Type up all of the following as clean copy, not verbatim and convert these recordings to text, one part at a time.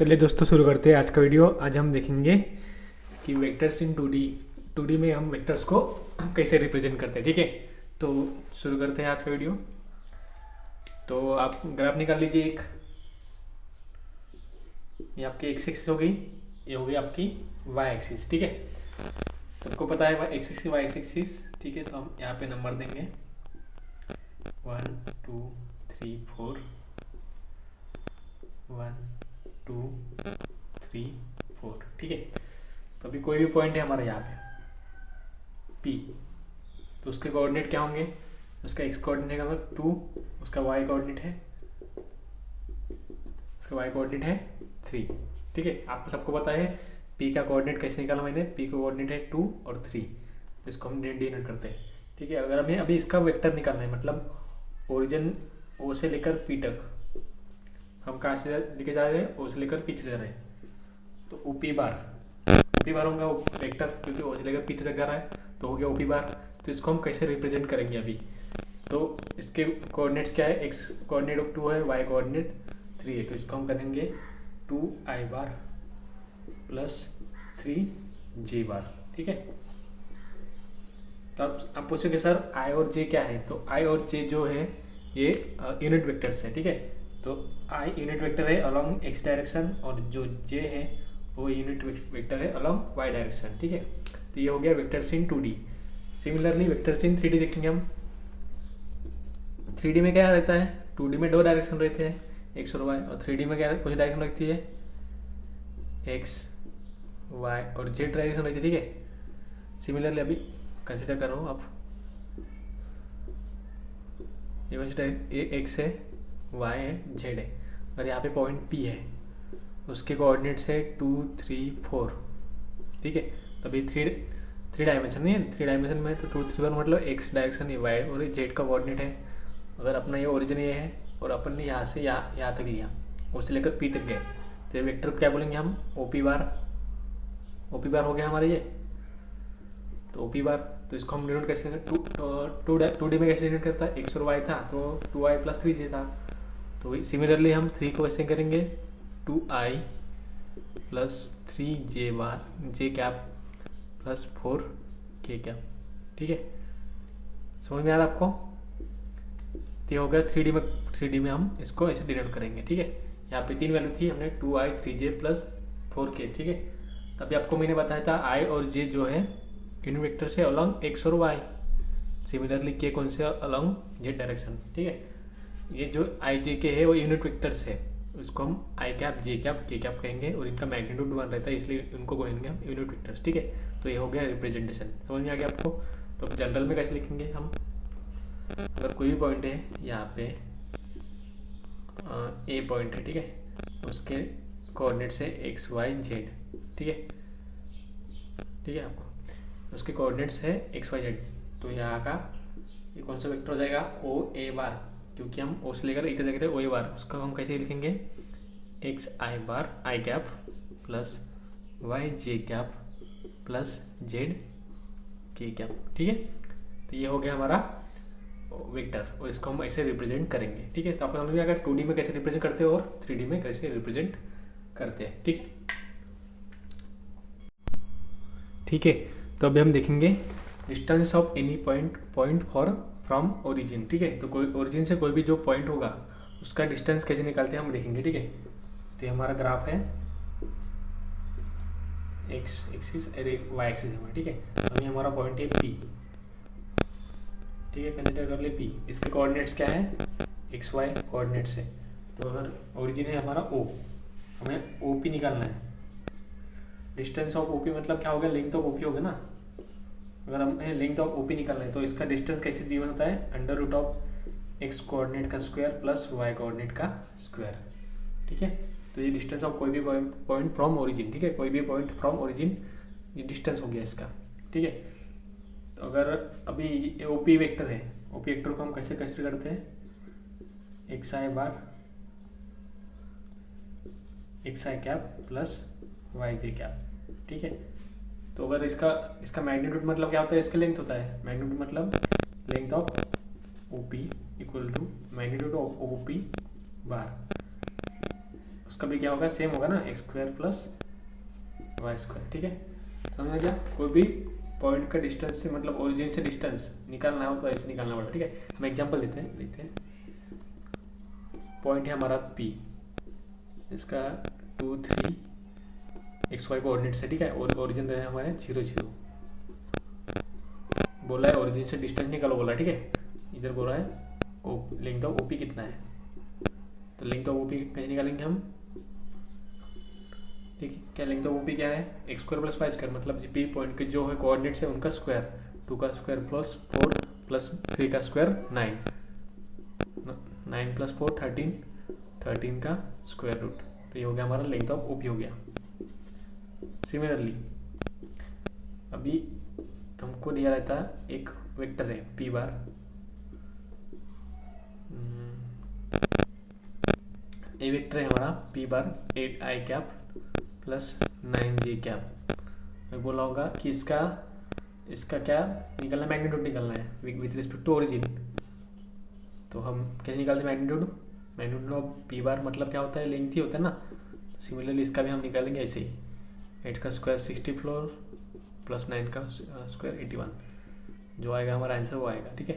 चलिए दोस्तों शुरू करते हैं आज का वीडियो। आज हम देखेंगे कि वेक्टर्स इन 2D में हम वेक्टर्स को कैसे रिप्रेजेंट करते हैं। ठीक है, तो शुरू करते हैं आज का वीडियो। तो आप ग्राफ निकाल लीजिए। ये आपकी एक्स एक्सिस हो गई, ये हो गई आपकी वाई एक्सिस। ठीक है, सबको पता है एक्स एक्सिस वाई एक्सिस। ठीक है, तो हम यहाँ पे नंबर देंगे 1 2 3 4 1 2 3 4। ठीक है, तो अभी कोई भी पॉइंट है हमारा यहाँ पे P, तो उसके कोऑर्डिनेट क्या होंगे? उसका x कोऑर्डिनेट का 2, उसका y कोऑर्डिनेट है 3। ठीक है, आपको सबको पता है P का कोऑर्डिनेट कैसे निकाला मैंने। P का कोऑर्डिनेट है 2 और 3, तो इसको हम डिनोट करते हैं। ठीक है, अगर हमें अभी इसका वेक्टर निकालना है, मतलब ओरिजिन O से लेकर P तक हम कहाँ से लेके जा रहे हैं? O से लेकर P तक जा रहे हैं, तो OP बार होगा वेक्टर, क्योंकि O से लेकर P तक जा रहा है, तो हो गया OP बार। तो इसको हम कैसे रिप्रेजेंट करेंगे अभी? तो इसके कोऑर्डिनेट्स क्या है? x कोऑर्डिनेट 2 है, y कोऑर्डिनेट 3 है, तो इसको हम करेंगे 2i बार प्लस 3j बार। ठीक है, तो आप पूछोगे सर i और j क्या है? तो i और j जो है ये यूनिट वेक्टर्स है। ठीक है, तो i यूनिट वेक्टर है अलोंग x डायरेक्शन, और जो j है वो यूनिट वेक्टर है अलोंग y डायरेक्शन। ठीक है, तो ये हो गया vectors in 2D। Similarly vectors in 3D देखेंगे हम। 3D में क्या रहता है? 2D में 2 डायरेक्शन रहते हैं x और y, और 3D में क्या कौन सी डायरेक्शन लगती है? x y और z डायरेक्शन रहती है। ठीक है, सिमिलरली अभी कंसिडर करो आप, ये x है, y है, z है, और यहाँ पे पॉइंट P है, उसके कोऑर्डिनेट्स है 2 3 4। ठीक है, तो अभी थ्री डायमेंशन नहीं है, 3 डायमेंशन में तो 2 3 4 मतलब x डायरेक्शन, ये y और z का कोऑर्डिनेट है। अगर अपना ये ओरिजिन ये है और अपन ने यहाँ से यहाँ तक लिया, उससे लेकर P तक गए, तो ये वेक्टर को क्या बोलेंगे हम? OP बार हो गया हमारा ये, तो OP बार। तो इसको हम डिनोट कैसे करेंगे? 2D में कैसे डिनोट करता है? x और y था तो 2i प्लस 3j था, तो सिमिलरली हम 3 को वैसे करेंगे 2i प्लस 3j बार j cap plus 4k cap. ठीक है, समझ में आ रहा है आपको? तो हो गया 3D में हम इसको ऐसे डिनोट करेंगे। ठीक है, यहाँ पे 3 वैल्यू थी, हमने 2i 3j प्लस 4k। ठीक है, तभी आपको मैंने बताया था i और j जो है यूनिट वेक्टर से अलोंग x और y, सिमिलरली k कौन से? Along z direction. ठीक है, ये जो i j k है वो यूनिट वेक्टर्स है, इसको हम i cap j cap k cap कहेंगे, और इनका मैग्नीट्यूड 1 रहता है, इसलिए इनको कहेंगे हम यूनिट वेक्टर्स। ठीक है, तो ये हो गया रिप्रेजेंटेशन। समझ में आ गया आपको? तो जनरल में कैसे लिखेंगे हम? अगर कोई भी पॉइंट है यहाँ पे ए पॉइंट है, ठीक है, उसके कोऑर्डिनेट्स है x y z। ठीक है आपको उसके कोऑर्डिनेट्स है x y z, तो यहाँ का ये कौन सा वेक्टर हो जाएगा? O A बार, क्योंकि हम O से लेकर इधर जगह O A बार, उसका हम कैसे लिखेंगे? x i bar i cap plus y j cap plus z k cap. ठीक है, तो ये हो गया हमारा वेक्टर, और इसको हम ऐसे रिप्रेजेंट करेंगे। ठीक है, तो आपको समझ में आएगा 2D में कैसे रिप्रेजेंट करते हैं और 3D में कैसे रिप्रेजेंट करते हैं। ठीक है, तो अभी हम देखेंगे distance of any point for from origin. ठीक है, तो कोई ओरिजिन से कोई भी जो पॉइंट होगा उसका डिस्टेंस कैसे निकालते हैं हम देखेंगे। ठीक है, तो ये हमारा ग्राफ है, एक्स एक्सिस और वाई एक्सिस है। ठीक है, अभी हमारा पॉइंट है P। ठीक है, कंसिडर कर ले P, इसके कोऑर्डिनेट्स क्या है? एक्स वाई कोऑर्डिनेट्स है, तो अगर ओरिजिन है हमारा O, हमें OP निकालना है। डिस्टेंस ऑफ OP मतलब क्या हो गया? लेंथ ऑफ OP हो गया ना। अगर हमें लेंथ ऑफ OP निकालना है तो इसका डिस्टेंस कैसे दिया होता है? Under root of x coordinate का स्क्वायर प्लस y कोऑर्डिनेट का स्क्वायर। ठीक है, तो ये डिस्टेंस ऑफ कोई भी पॉइंट फ्रॉम ओरिजिन। ठीक है, कोई भी पॉइंट फ्रॉम ओरिजिन, ये डिस्टेंस हो गया इसका। ठीक है, तो अगर अभी ये OP वेक्टर है, OP वेक्टर को हम कैसे कंसिडर करते हैं? xi बार xi cap plus yj cap. ठीक है, तो अगर इसका मैग्नीट्यूड मतलब क्या होता है? इसका लेंथ होता है। मैग्नीट्यूड मतलब length of OP equal to magnitude of OP bar, उसका भी क्या होगा, सेम होगा ना, X square plus Y square. ठीक है, समझ गया। कोई भी पॉइंट का डिस्टेंस से मतलब ओरिजिन से डिस्टेंस निकालना हो तो ऐसे निकालना पड़ता है। ठीक है, हम एग्जांपल लेते हैं। पॉइंट है हमारा पी, इसका 2 3 एक्स वाई कोऑर्डिनेट से। ठीक है, और ओरिजिन दे रहे हैं हमारे 0 0, बोला है ओरिजिन से डिस्टेंस निकालो बोला। ठीक है, इधर बोला है ओ लेंथ ऑफ ओपी कितना है, तो लेंथ ऑफ ओपी कैसे निकालेंगे हम। ठीक है, क्या लेंथ ऑफ ओपी क्या है, X square plus Y square, मतलब पी पॉइंट के जो है कोऑर्डिनेट्स है उनका स्क्वायर, 2 का स्क्वायर प्लस 4 प्लस 3 का स्क्वायर 9, 9 प्लस 4 13, 13 का स्क्वायर रूट। तो ये हो गया हमारा लेंथ ऑफ ओपी हो गया। सिमिलरली अभी हमको दिया रहता है एक वेक्टर है पी बार, ये वेक्टर है हमारा पी बार 8 आई कैप प्लस 9 जे कैप। मैं बोला होगा कि इसका क्या निकलना है, मैग्नीट्यूड निकलना है विथ रिस्पेक्ट टू ओरिजिन। तो हम कैसे निकालते हैं मैग्नीट्यूड, मैग्नीट्यूड ऑफ पी बार मतलब क्या होता है, लेंथ ही होता है ना। सिमिलरली इसका भी हम निकालेंगे ऐसे ही, 8 का स्क्वायर 64 प्लस 9 का स्क्वायर 81, जो आएगा हमारा आंसर वो आएगा। ठीक है,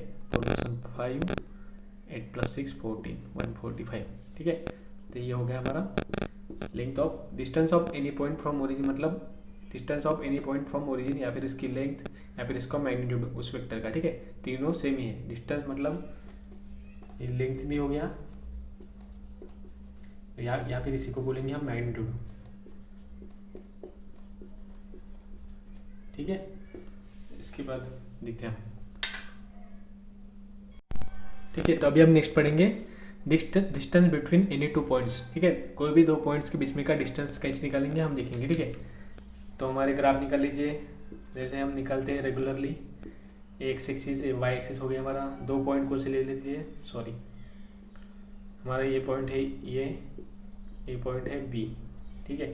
5 8 प्लस 6 14 145। ठीक है, तो ये हो गया हमारा length of distance of any point from origin, मतलब distance of any point from origin, या फिर इसकी लेंथ या फिर इसका मैग्नीट्यूड उस वेक्टर का। ठीक है, तीनों सेम ही है। डिस्टेंस मतलब ये लेंथ भी हो गया, या फिर इसी को बोलेंगे हम मैग्नीट्यूड। ठीक है, इसके बाद देखते हैं हम। ठीक है, तो अभी हम नेक्स्ट पढ़ेंगे distance between any two points. ठीक है, कोई भी दो पॉइंट्स के बीच में का डिस्टेंस कैसे निकालेंगे हम देखेंगे। ठीक है, तो हमारे ग्राफ निकाल लीजिए, जैसे हम निकालते हैं regularly. X axis Y axis हो गया हमारा, दो पॉइंट को से ले लीजिए, सॉरी हमारा ये पॉइंट है ये पॉइंट है बी। ठीक है,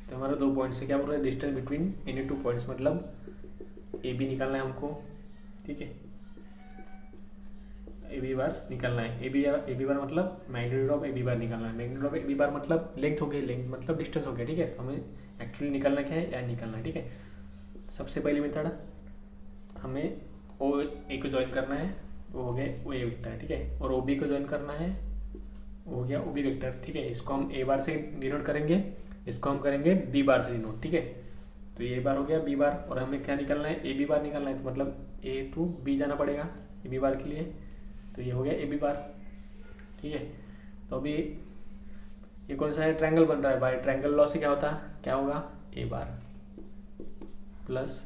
तो हमारा दो पॉइंट से क्या बोल रहा है, distance between any two points, मतलब ए बी निकालना है हमको। ठीक है, ए बी बार निकालना है। ए बी बार मतलब magnitude of A B bar निकालना है। Magnitude of A B bar मतलब लेंथ हो गई, लेंथ मतलब डिस्टेंस हो गया। ठीक है, तो हमें एक्चुअली निकालना क्या है, या निकालना है। ठीक है, सबसे पहली मेथड हमें ओ ए को ज्वाइन करना है, वो हो गया ओ ए वेक्टर। ठीक है, और ओ बी को ज्वाइन करना है, वो हो गया ओ बी वेक्टर। ठीक है, इसको हम ए बार से डिनोट करेंगे, इसको हम करेंगे बी बार से डिनोट। ठीक है, तो ये बार हो गया बी बार, और हमें क्या निकालना है, ए बी बार निकालना है। तो मतलब ए टू बी जाना पड़ेगा ए बी बार के लिए, तो ये हो गया ए बी बार। ठीक है, तो अभी ये कौन सा है, ट्रायंगल बन रहा है। बाय ट्रायंगल लॉ से क्या होता है, क्या होगा, A bar plus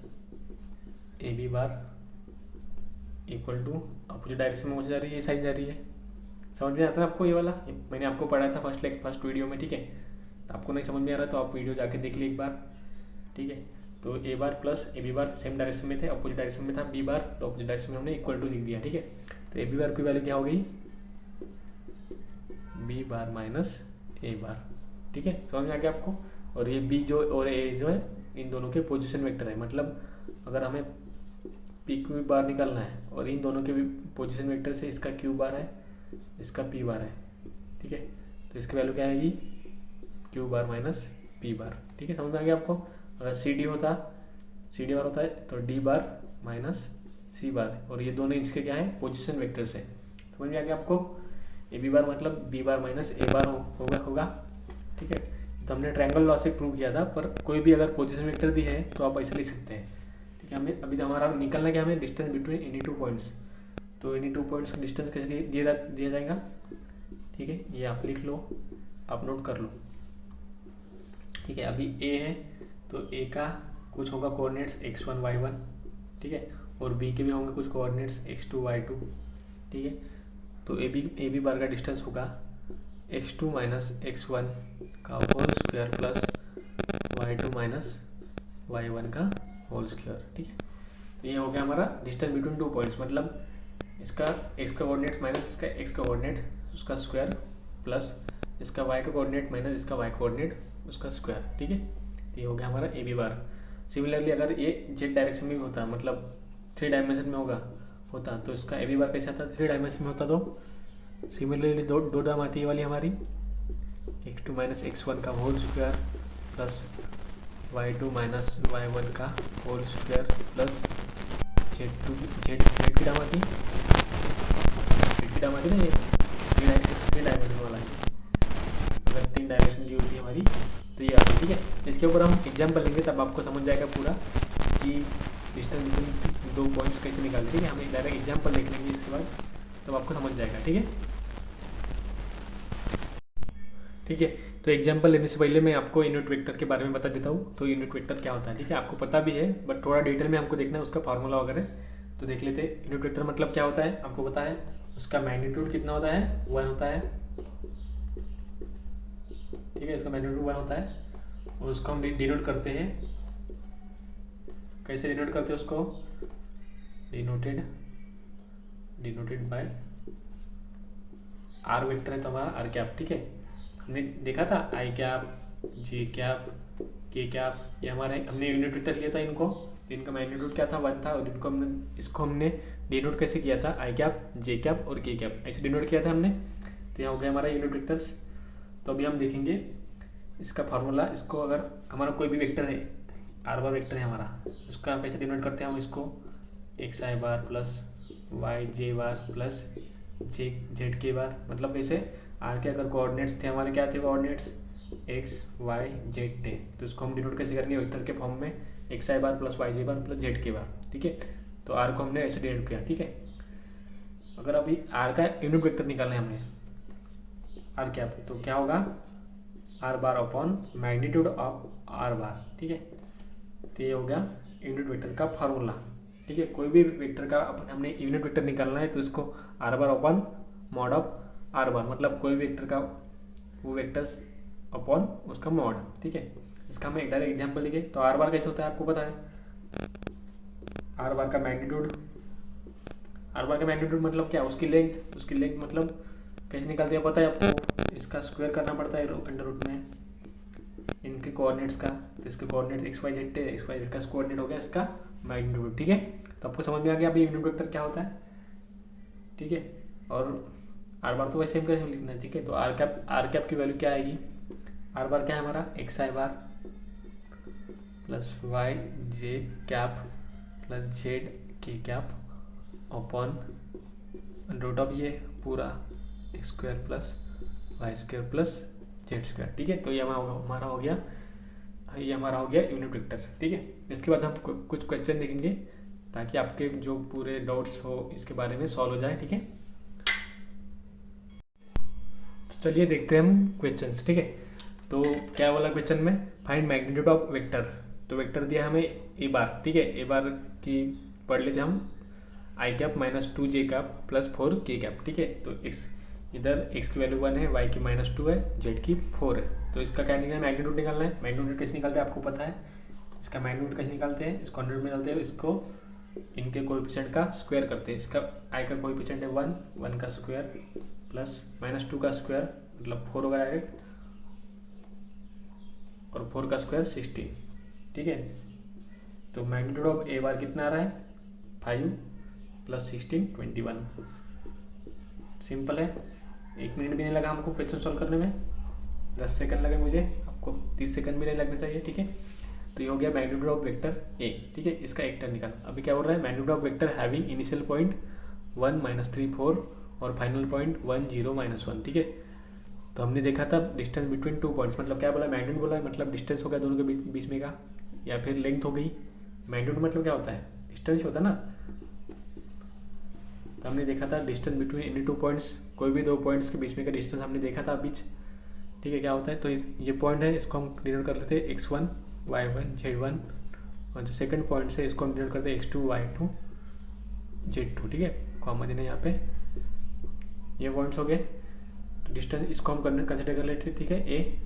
A B bar equal to opposite direction में जा रही है, ये साइड जा रही है। समझ में आता है आपको ये वाला, मैंने आपको पढ़ाया था फर्स्ट वीडियो में। ठीक है, तो आपको नहीं समझ में आ रहा तो आप वीडियो जाके देख लीजिए एक बार। ठीक है, तो A bar plus A B bar same direction में थे, अपोजिट डायरेक्शन में था बी बार, तो अपोजिट डायरेक्शन में हमने इक्वल टू लिख दिया। ठीक है, तो ए बी बार की वैल्यू क्या हो गई, बी बार माइनस ए बार। ठीक है, समझ में आ गया आपको। और ये बी जो और ए जो है, इन दोनों के पोजीशन वेक्टर है। मतलब अगर हमें पी क्यू बार निकालना है और इन दोनों के भी पोजीशन वेक्टर से इसका क्यू बार है, इसका पी बार है। ठीक है, तो इसकी वैल्यू क्या आएगी, क्यू बार माइनस पी बार। ठीक है, समझ में आ गया आपको। अगर सी डी बार होता है तो डी बार माइनस सी बार, और ये दोनों इसके क्या है, पोजीशन वेक्टर्स है। समझ में आ गया आपको। ए बी बार मतलब बी बार माइनस ए बार होगा। ठीक है, तो हमने ट्रायंगल लॉ से प्रूव किया था, पर कोई भी अगर पोजीशन वेक्टर दी है तो आप ऐसे लिख सकते हैं। ठीक है, हमें अभी तो हमारा निकलना क्या, हमें distance between any two points. तो एनी टू पॉइंट्स का डिस्टेंस कैसे दिया जाएगा। ठीक है, ये आप लिख लो, आप नोट कर लो। ठीक है, अभी ए है तो ए का कुछ होगा कोऑर्डिनेट्स x1 y1। ठीक है, और बी के भी होंगे कुछ कोऑर्डिनेट्स x2 y2। ठीक है, तो ए बी बार का डिस्टेंस होगा x2 माइनस x1 का whole square plus y2 minus y1 का होल स्क्वायर। ठीक है, तो ये हो गया हमारा डिस्टेंस बिटवीन टू पॉइंट्स, मतलब इसका x का कोऑर्डिनेट माइनस इसका x का कोऑर्डिनेट उसका स्क्वायर प्लस इसका y का कोऑर्डिनेट माइनस इसका y कोऑर्डिनेट उसका स्क्वायर। ठीक है, तो ये हो गया हमारा ए बी बार। सिमिलरली अगर ये जेड डायरेक्शन में भी होता, मतलब 3 डायमेंशन में होता तो इसका ए बी बार कैसे आता, 3 डायमेंशन में होता तो सिमिलरली दो डाम आती है वाली हमारी, x2 माइनस x1 का whole square plus y2 minus y1 का होल स्क्वायर प्लस जेड की टर्म आती ना, ये 3 डायमेंशन वाला है, अगर 3 डायमेंशन की होती है हमारी तो ये आती है। ठीक है, इसके ऊपर हम एग्जाम्पल लेंगे तब आपको समझ जाएगा पूरा कि डिस्टेंस बिटवीन 2 पॉइंट्स कैसे निकालते। ठीक है, हम एक डायरेक्ट एग्जाम्पल देख लेंगे इसके बाद, तब आपको समझ जाएगा। ठीक है, ठीक है। तो एग्जाम्पल लेने से पहले मैं आपको यूनिट वेक्टर के बारे में बता देता हूँ। तो यूनिट वेक्टर क्या होता है, ठीक है, आपको पता भी है बट थोड़ा डिटेल में हमको देखना है उसका फार्मूला वगैरह, तो देख लेते हैं। यूनिट वेक्टर मतलब क्या होता है, आपको पता है उसका मैग्नीट्यूड कितना होता है, 1 होता है। ठीक है, इसका मैग्नीट्यूड 1 होता है और उसको हम डिनोट करते हैं। कैसे डिनोट करते हैं उसको, डिनोटेड बाय आर वेक्टर है तो हमारा आर कैप। ठीक है, हमने देखा था आई कैप, जे कैप, के कैप, ये हमारे हमने यूनिट वेक्टर लिया था इनको, इनका मैग्नीट्यूड क्या था, 1 था, और इसको हमने डिनोट कैसे किया था, आई कैप, जे कैप और के कैप, ऐसे डिनोट किया था हमने। तो यहाँ हो गया हमारा यूनिट वेक्टर्स। तो अभी हम देखेंगे इसका फार्मूला। इसको अगर हमारा कोई भी वेक्टर है, आर बार वेक्टर है हमारा, उसका कैसे डिनोट करते हैं हम इसको, x I bar plus Y J bar plus J Z के बार, मतलब कैसे आर के अगर कोऑर्डिनेट्स थे हमारे, क्या थे कोऑर्डिनेट्स, एक्स वाई जेड थे, तो इसको हम डिनोट कैसे करेंगे वेक्टर के फॉर्म में, x I bar plus Y J bar plus Z के बार। ठीक है, तो आर को हमने ऐसे डिनोट किया। ठीक है, अगर अभी आर का यूनिट वेक्टर निकालना है हमने, आर क्या, तो क्या होगा, are bar upon magnitude of R bar. ठीक है, तो ये हो गया यूनिट वेक्टर का फार्मूला। ठीक है, कोई भी वेक्टर का अपन हमने यूनिट वेक्टर निकालना है तो इसको are bar upon mod of R बार, मतलब कोई भी वेक्टर का वो वेक्टर्स अपॉन उसका मॉड। ठीक है, इसका हम एक डायरेक्ट एग्जाम्पल लिखे। तो आर बार कैसे होता है आपको पता है, आर बार का मैग्नीट्यूड, आर बार का मैग्नीट्यूड मतलब क्या, उसकी लेंथ मतलब कैसे निकालते हैं पता है आपको, इसका स्क्वायर करना पड़ता है अंडर रूट में इनके कोऑर्डिनेट्स का। तो इसके कोऑर्डिनेट एक्स वाई जेड थे, एक्स वाई जेड का कोऑर्डिनेट हो गया इसका मैग्नीट्यूड। ठीक है, तो आपको समझ में आ गया अभी यूनिट वेक्टर क्या होता है। ठीक है, और आर बार तो वैसे हम कैसे लिखना है। ठीक है, तो आर कैप की वैल्यू क्या आएगी, आर बार क्या है हमारा, X I bar plus Y J cap plus Z K cap upon root of ये पूरा X square plus Y square plus Z square. ठीक है, तो ये हमारा हो गया, ये हमारा हो गया यूनिट वेक्टर। ठीक है, इसके बाद हम कुछ क्वेश्चन देखेंगे ताकि आपके जो पूरे डाउट्स हो इसके बारे में सॉल्व हो जाए। ठीक है, तो चलिए देखते हैं हम क्वेश्चंस। ठीक है, तो क्या बोला क्वेश्चन में, फाइंड मैग्नीट्यूड ऑफ वेक्टर। तो वेक्टर दिया हमें ए बार। ठीक है, ए बार की पढ़ लेते हम, आई cap minus 2 J cap plus 4 के कैप। ठीक है, तो इधर x की वैल्यू 1 है, y की -2 है, z की 4 है। तो इसका क्या निकलना है, मैग्नीट्यूड निकालना है। मैग्नीट्यूड कैसे निकालते हैं आपको पता है, इसका मैग्नीट्यूड कैसे निकालते हैं, इसको 100 में निकालते हैं, इसको इनके कोएफिशिएंट का स्क्वायर करते हैं। इसका i का कोएफिशिएंट है 1 का स्क्वायर प्लस -2 का स्क्वायर मतलब 4 होगा डायरेक्ट, और 4 का स्क्वायर 16। ठीक है, तो मैग्नीट्यूड ऑफ ए बार कितना आ रहा है, 5 प्लस 16 21। सिंपल है, 1 मिनट भी नहीं लगा हमको क्वेश्चन सॉल्व करने में, 10 सेकंड लगे मुझे, आपको 30 सेकंड भी नहीं लगने चाहिए। ठीक है, तो ये हो गया मैग्नीट्यूड ऑफ वेक्टर ए। ठीक है, इसका एक टर्म निकाल। अभी क्या हो रहा है, magnitude of vector having initial point 1 -3 4 और फाइनल पॉइंट 1 0 -1। ठीक है, तो हमने देखा था डिस्टेंस बिटवीन 2 पॉइंट्स, मतलब क्या बोला, मैग्नीट्यूड बोला मतलब डिस्टेंस हो गया दोनों के बीच में का, या फिर लेंथ हो गई। मैग्नीट्यूड मतलब क्या होता है, डिस्टेंस होता है ना। तो हमने देखा था डिस्टेंस बिटवीन एनी 2 पॉइंट्स, कोई भी 2 पॉइंट्स के बीच में का डिस्टेंस हमने देखा था बीच। ठीक है, क्या होता है, तो ये पॉइंट है, इसको हम डिनोट कर लेते हैं x1 y1 z1, और जो सेकंड पॉइंट है इसको हम डिनोट करते हैं x2 y2 z2। ठीक है, कॉमा देना यहाँ पे, ये पॉइंट्स हो गए। तो डिस्टेंस इसको हम कंसिडर कर लेते हैं। ठीक है, ए,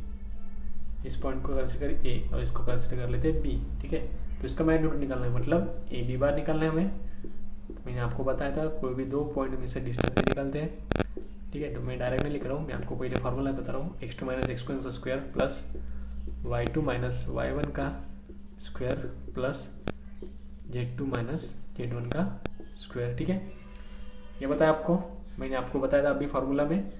इस पॉइंट को कंसिडर ए और इसको कंसिडर कर लेते हैं बी। ठीक है, तो इसका मैग्नीट्यूड निकालना है, मतलब ए बी बार निकालना है हमें। मैंने आपको बताया था कोई भी 2 पॉइंट में से डिस्टेंस निकालते हैं। ठीक है, तो मैं डायरेक्ट नहीं लिख रहा हूँ, मैं आपको पहले फार्मूला बता रहा हूँ, x2 माइनस x1 का square plus y2 minus y1 का square plus z2 minus z1 का स्क्वायर। ठीक है, ये बताया आपको, मैंने आपको बताया था अभी फार्मूला में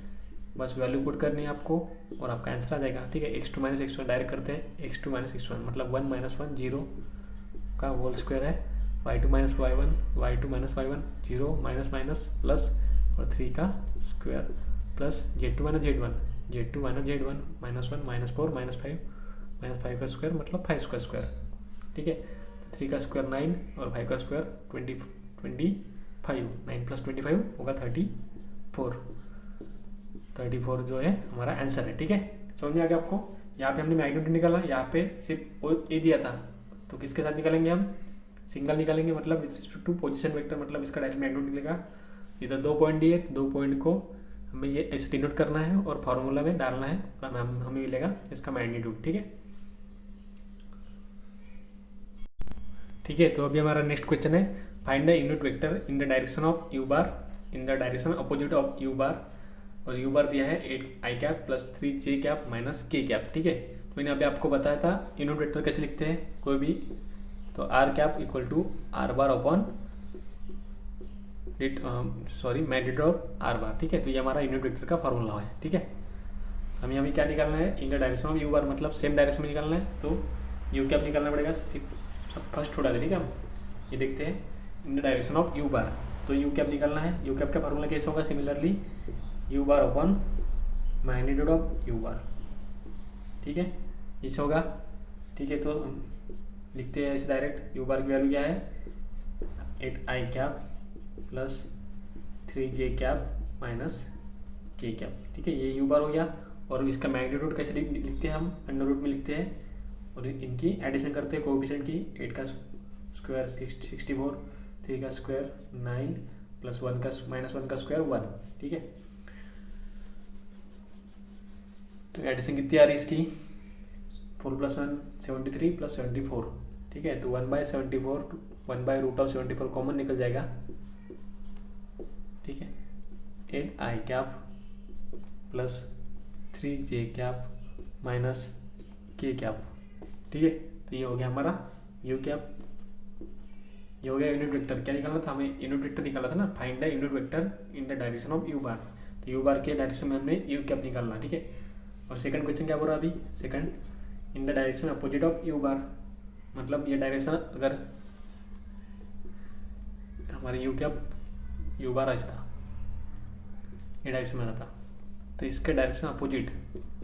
बस वैल्यू पुट करनी है आपको और आपका आंसर आ जाएगा। ठीक है, x2 माइनस x1 डायरेक्ट करते हैं, x2 माइनस x1 मतलब 1 माइनस 1 0 का होल स्क्वायर है, y2 minus y1 y2 minus y1 0 minus minus plus और 3 का square plus z2 minus z1 z2 minus z1 minus 1 minus 4 minus 5 का स्क्वायर मतलब 5 का स्क्वायर। ठीक है, 3 का स्क्वायर 9 और 5 का स्क्वायर 25, 9 प्लस 25 होगा 34 जो है हमारा आंसर है। ठीक है, समझ में आ गया आपको। यहाँ पे हमने मैग्नीट्यूड निकाला, यहाँ पे सिर्फ ए दिया था, तो किसके साथ निकालेंगे हम, सिंगल निकालेंगे, मतलब with respect to position vector, मतलब इसका डायरेक्ट मैग्नीट्यूड निकलेगा। इधर 2 पॉइंट दिए, 2 पॉइंट को हमें ये ऐसे डिनोट करना है और फार्मूला में डालना है, हमें मिलेगा इसका मैग्नीट्यूड। ठीक है, ठीक है। तो अभी हमारा नेक्स्ट क्वेश्चन है, find the unit vector in the direction of U bar in the direction opposite of U bar, और यू बार दिया है 8i cap plus 3j cap minus k cap. ठीक है, तो मैंने अभी आपको बताया था यूनिट वेक्टर कैसे लिखते हैं कोई भी, तो R cap equal to R bar upon magnitude of R bar. ठीक है, तो ये हमारा यूनिट वेक्टर का फॉर्मूला है। ठीक है, हमें क्या निकालना है, in the direction of U bar मतलब सेम डायरेक्शन में निकालना है, तो यू कैप निकालना पड़ेगा, फर्स्ट छोड़ा दे। ठीक है, हम ये देखते हैं in the direction of U bar, तो यू कैप निकालना है। यू कैप का फॉर्मूला कैसे होगा, similarly U bar upon magnitude of U bar. ठीक है, इसे होगा। ठीक है, तो हम लिखते हैं इसे डायरेक्ट, यू बार की वैल्यू क्या है 8i cap plus 3j cap minus k cap. ठीक है, ये यू बार हो गया, और इसका मैग्नीट्यूड कैसे लिखते हैं हम, अंडर रूट में लिखते हैं और इनकी एडिशन करते हैं कोएफिशिएंट की, 8 का स्क्वायर 64, 3 का स्क्वायर 9 प्लस 1 का माइनस 1 का स्क्वायर 1। ठीक है, तो एडिशन कितनी आ रही है इसकी 4 प्लस 1 73 प्लस 74। ठीक है, तो 1/74 1/√74 कॉमन निकल जाएगा। ठीक है, 8i cap plus 3j cap minus k cap. ठीक है, तो ये हो गया हमारा यू कैप, ये हो गया यूनिट वेक्टर। क्या निकालना था हमें, यूनिट वेक्टर निकाला था ना, find the unit vector in the direction of U bar, तो यू बार के डायरेक्शन में हमने यू कैप निकालना। ठीक है, और सेकंड क्वेश्चन क्या बोल रहा है अभी, second in the direction opposite of U bar, मतलब ये डायरेक्शन अगर हमारे यू कैप यू बार ऐसा था, ये डायरेक्शन में था, तो इसके डायरेक्शन अपोजिट,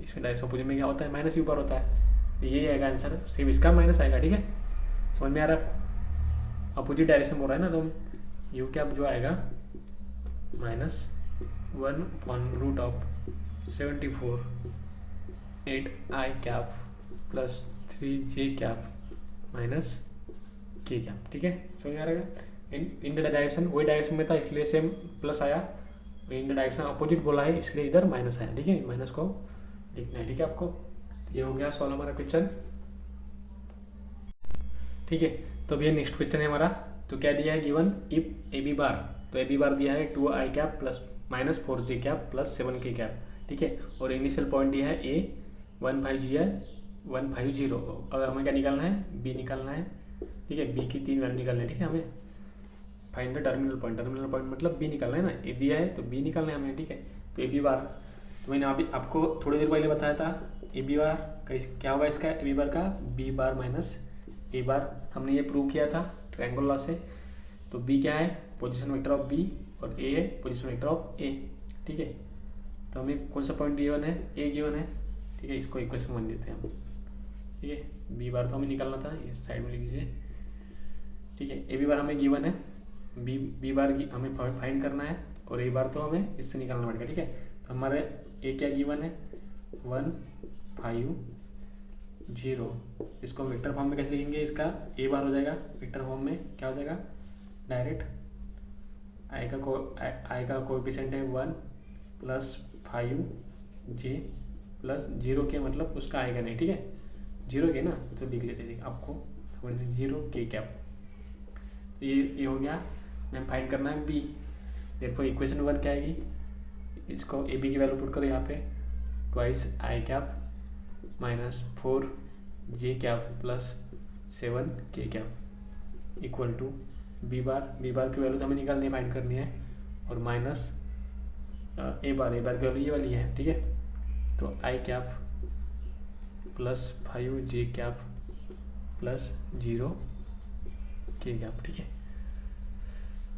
इसके डायरेक्शन अपोजिट में क्या होता है, माइनस यू बार होता है, तो ये आएगा आंसर, सिर्फ इसका माइनस आएगा। ठीक है, समझ में आ रहा है आपको, अपोजिट डायरेक्शन बोल रहा है ना, तो यू कैप जो आएगा -1/√74 8i cap plus 3j cap minus k cap. ठीक है, समझ में आ रहा है। इन द डायरेक्शन वही डायरेक्शन में था इसलिए सेम प्लस आया, इन द डायरेक्शन अपोजिट बोला है इसलिए इधर माइनस आया। ठीक है, माइनस को लिखना है। ठीक है, आपको ये हो गया सॉल्व हमारा क्वेश्चन। ठीक है, तो अब ये नेक्स्ट क्वेश्चन है हमारा, तो क्या दिया है given, if A B bar, तो ए बी बार दिया है 2i cap plus minus 4j cap plus 7k cap. ठीक है, और इनिशियल पॉइंट दिया है ए 150, अगर हमें क्या निकालना है, बी निकालना है। ठीक है, बी की 3 वैल्यू निकालना है। ठीक है, हमें फाइंड द टर्मिनल पॉइंट मतलब बी निकालना है ना, ए दिया है तो बी निकालना है हमें। ठीक है, तो ए बी बार, तो मैंने अभी आपको थोड़ी देर पहले बताया था ए बी बार क्या होगा, इसका ए बी बार का बी बार माइनस ए बार, हमने ये प्रूव किया था ट्रायंगल लॉ से। तो बी क्या है, पोजीशन वेक्टर ऑफ बी, और ए है पोजीशन वेक्टर ऑफ ए। ठीक है, तो हमें कौन सा पॉइंट गिवन है, ए गिवन है। ठीक है, इसको इक्वेशन मान देते हैं हम। ठीक है, बी बार तो हमें निकालना था, इस साइड में लिख दीजिए। ठीक है, ए बी बार हमें गिवन है, बी बार हमें फाइंड करना है, और ए बार तो हमें इससे निकालना पड़ेगा। ठीक है, तो हमारे ए क्या गिवन है 1 5 0, इसको हम वेक्टर फॉर्म में कैसे लिखेंगे, इसका ए बार हो जाएगा वेक्टर फॉर्म में, क्या हो जाएगा डायरेक्ट आई का कोएफिशिएंट है 1 प्लस 5j प्लस 0 के, मतलब उसका आएगा नहीं। ठीक है, 0 के ना, तो लिख लेते थे आपको 0k कैप। ये हो गया, मैम फाइंड करना है बी, देखो इक्वेशन 1 क्या आएगी, इसको ए बी की वैल्यू पुट करो यहाँ पे, twice I cap minus 4j cap plus 7k cap equal to B bar की वैल्यू तो हमें निकालनी है, फाइंड करनी है, और माइनस ए बार की वैल्यू ये वाली है, ठीक है। तो आई कैप प्लस 5 जे कैप प्लस 0 के कैप, ठीक है।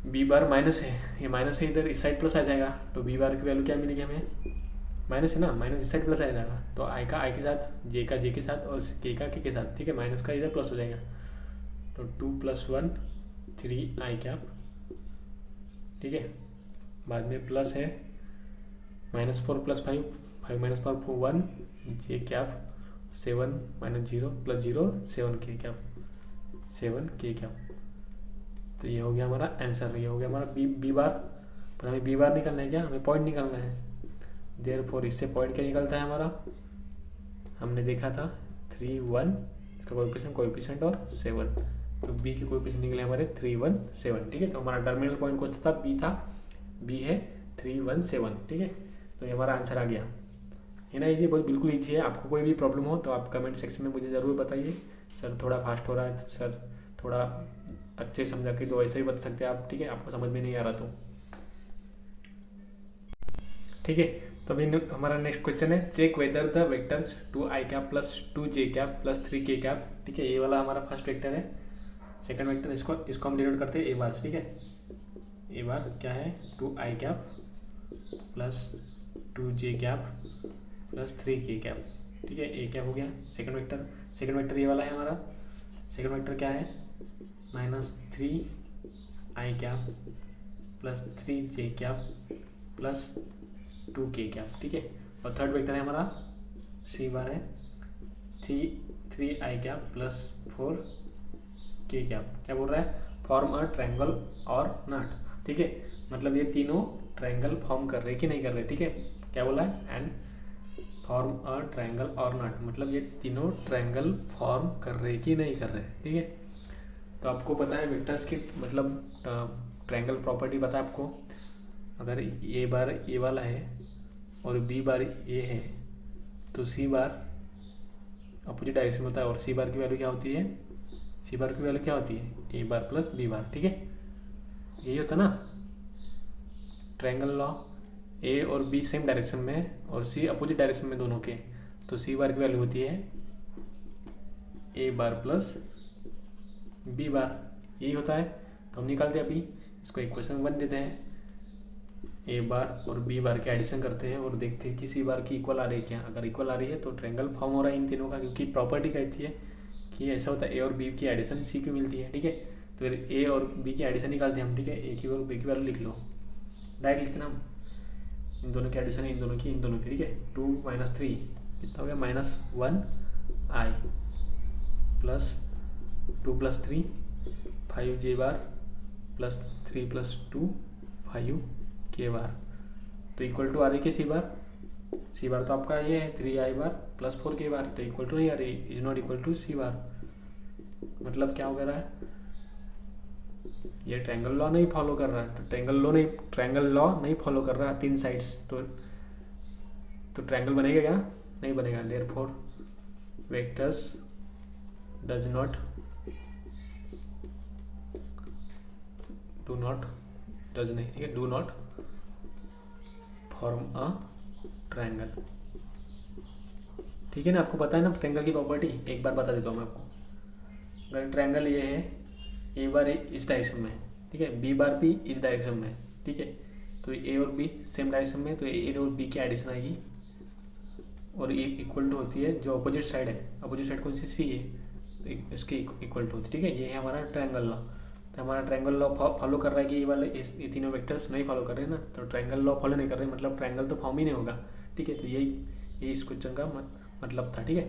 बी बार माइनस है, ये माइनस है, इधर इस साइड प्लस आ जाएगा, तो बी बार की वैल्यू क्या मिलेगी हमें, माइनस है ना, माइनस इस साइड प्लस आ जाएगा, तो आई का आई के साथ, जे का जे के साथ और के का के साथ, ठीक है। माइनस का इधर प्लस हो जाएगा, तो 2 + 1 3 आई कैप, ठीक है। बाद में प्लस है -4 + 5 5 - 4 1 जे कैप 7 - 0 + 0 7 के कैप 7 के कैप। तो ये हो गया हमारा आंसर, ये हो गया हमारा बी बार। पर हमें बी बार निकालना है क्या, हमें पॉइंट निकालना है। देयरफॉर इससे पॉइंट क्या निकलता है हमारा, हमने देखा था 3 1 इसका कोएफिशिएंट और 7, तो बी के कोएफिशिएंट निकले हमारे 3 1 7, ठीक है। तो हमारा टर्मिनल पॉइंट कौन सा था, बी था, बी है 3 1 7, ठीक है। तो ये हमारा आंसर आ गया, है ना। इजी, बहुत बिल्कुल ईजी है। आपको कोई भी प्रॉब्लम हो तो आप कमेंट सेक्शन में मुझे ज़रूर बताइए, सर थोड़ा फास्ट हो रहा है, सर थोड़ा अच्छे समझा के दो, ऐसे ही बता सकते हैं आप, ठीक है। आपको समझ में नहीं आ रहा तो, ठीक है। तो अभी हमारा नेक्स्ट क्वेश्चन है, check whether the vectors 2 I cap plus 2 J cap plus 3 K cap, ठीक है। ये वाला हमारा फर्स्ट वेक्टर है। सेकंड वेक्टर इसको हम डिनोट करते हैं ए बार, ठीक है। ए बार क्या है, 2 I cap plus 2 J cap plus 3 K cap, ठीक है। ए कैप हो गया सेकंड वेक्टर ये वाला है हमारा। सेकंड वेक्टर क्या है, -3 आई कैप प्लस 3 जे कैप प्लस 2 के कैप, ठीक है। और थर्ड वेक्टर है हमारा सी बार है 3 आई कैप प्लस 4 के कैप। क्या बोल रहा है, फॉर्म अ ट्रायंगल और नॉट, ठीक है। मतलब ये तीनों ट्रायंगल फॉर्म कर रहे कि नहीं कर रहे, ठीक है। क्या बोला है, एंड फॉर्म अ ट्रायंगल और नॉट, मतलब ये तीनों ट्रायंगल फॉर्म कर रहे कि नहीं कर रहे, ठीक है। तो आपको पता है वेक्टर्स की मतलब ट्रायंगल प्रॉपर्टी पता है आपको। अगर ए बार ए वाला है और बी बार ए है तो सी बार अपोजिट डायरेक्शन में होता है, और सी बार की वैल्यू क्या होती है, सी बार की वैल्यू क्या होती है, ए बार प्लस बी बार, ठीक है। यही होता ना ट्रायंगल लॉ, ए और बी सेम डायरेक्शन में और सी अपोजिट डायरेक्शन में दोनों के, तो सी बार की वैल्यू होती है ए बार प्लस बी बार, यही होता है। तो हम निकालते हैं अभी इसको, इक्वेशन 1 देते हैं, ए बार और बी बार के एडिशन करते हैं और देखते हैं कि सी बार की इक्वल आ रही है क्या। अगर इक्वल आ रही है तो ट्रायंगल फॉर्म हो रहा है इन तीनों का, क्योंकि प्रॉपर्टी कहती है कि ऐसा होता है ए और बी की एडिशन सी को मिलती है, ठीक है। तो फिर ए और बी की एडिशन निकालते हैं हम, ठीक है। ए की और बी की वैल्यू लिख लो, डायरेक्ट लिखते ना हम, इन दोनों की एडिशन है, इन दोनों की, ठीक है। 2 - 3 कितना हो गया, -1 आई प्लस 2 + 3 5 जे बार प्लस 3 + 2 5 के बार, तो इक्वल टू आ रही है सी बार तो आपका ये है 3 आई बार प्लस 4 के बार, तो इक्वल टू नहीं आ रही, इज नॉट इक्वल टू सी बार। मतलब क्या हो रहा है, ये ट्रायंगल लॉ नहीं फॉलो कर रहा है, तो ट्रायंगल लॉ नहीं फॉलो कर रहा है तीन साइड्स, तो ट्रायंगल बनेगा क्या, नहीं बनेगा। Therefore vectors does not do not form a triangle, ठीक है ना। आपको पता है ना ट्रायंगल की प्रॉपर्टी, एक बार बता देता हूँ मैं आपको। अगर ट्रायंगल ये है, ए बार इस डायरेक्शन में, ठीक है, बी बार भी इस डायरेक्शन में, ठीक है। तो ए और बी सेम डायरेक्शन में, तो ए और बी की एडिशन आएगी और ए इक्वल टू होती है जो अपोजिट साइड है, अपोजिट साइड कौन सी सी है, तो इसके इक्वल टू होती है, ठीक है। ये है हमारा ट्रायंगल लॉ। तो हमारा ट्रायंगल लॉ फॉलो कर रहा है कि ये वाले ये तीनों वेक्टर्स नहीं फॉलो कर रहे हैं ना, तो ट्रायंगल लॉ फॉलो नहीं कर रहे, मतलब ट्रायंगल तो फॉर्म ही नहीं होगा, ठीक है। तो यही इस क्वेश्चन का मतलब था, ठीक है।